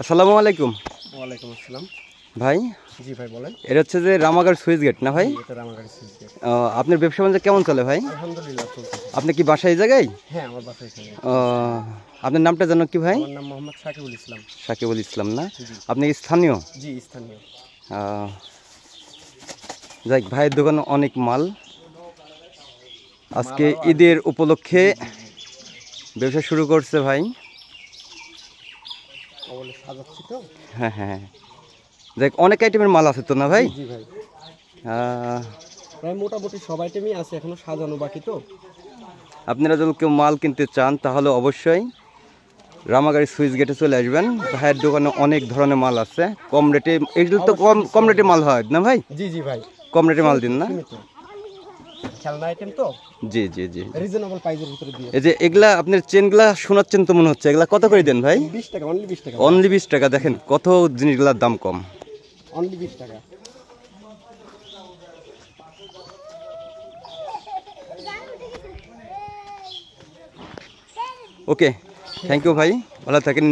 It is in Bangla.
আসসালামু আলাইকুম। ওয়ালাইকুম আসসালাম। ভাই, জি ভাই বলেন। এটা হচ্ছে যে রামাগার সুইচ গেট না ভাই? এটা রামাগাড়ি সুইচ গেট। আপনার ব্যবসা বাণিজ্য কেমন চলে ভাই? আলহামদুলিল্লাহ চলতেছে। আপনি কি বাসা এই জায়গায়? হ্যাঁ, আমার বাসা এখানে। আপনার নামটা জানো কি ভাই? আমার নাম মোহাম্মদ সাকিবুল ইসলাম। সাকিবুল ইসলাম না? জি আপনি কি স্থানীয়? জি স্থানীয়। যাই, ভাইয়ের দোকানে অনেক মাল। আজকে ঈদের উপলক্ষে ব্যবসা শুরু করছে ভাই। সাজাচ্ছি তো। হ্যাঁ হ্যাঁ, দেখ অনেক আইটেমের মাল আছে তো না ভাই? জি ভাই, প্রায় মোটামুটি সব আইটেমই আছে, এখনো সাজানো বাকি তো। আপনারা যদি কেউ মাল কিনতে চান তাহলে অবশ্যই রামাগাড়ি সুইচ গেটে চলে আসবেন। ভাইয়ের দোকানে অনেক ধরনের মাল আছে কম রেটে। এগুলো তো কম রেটে মাল হয় না ভাই? জি জি ভাই, কম রেটে মাল দিন না? খেলনা আইটেম তো। জি জি জি, রিজনেবল প্রাইসের ভিতরে দিয়ে। এই যে এগুলা আপনার চেনগুলা শোনাচ্ছেন তো মনে হচ্ছে, এগুলা কত করে দেন ভাই? 20 টাকা, অনলি 20 টাকা। অনলি 20 টাকা। দেখেন কত জিনিসগুলোর দাম কম। অনলি 20 টাকা। ওকে, থ্যাংক ইউ ভাই, ভালো থাকেন।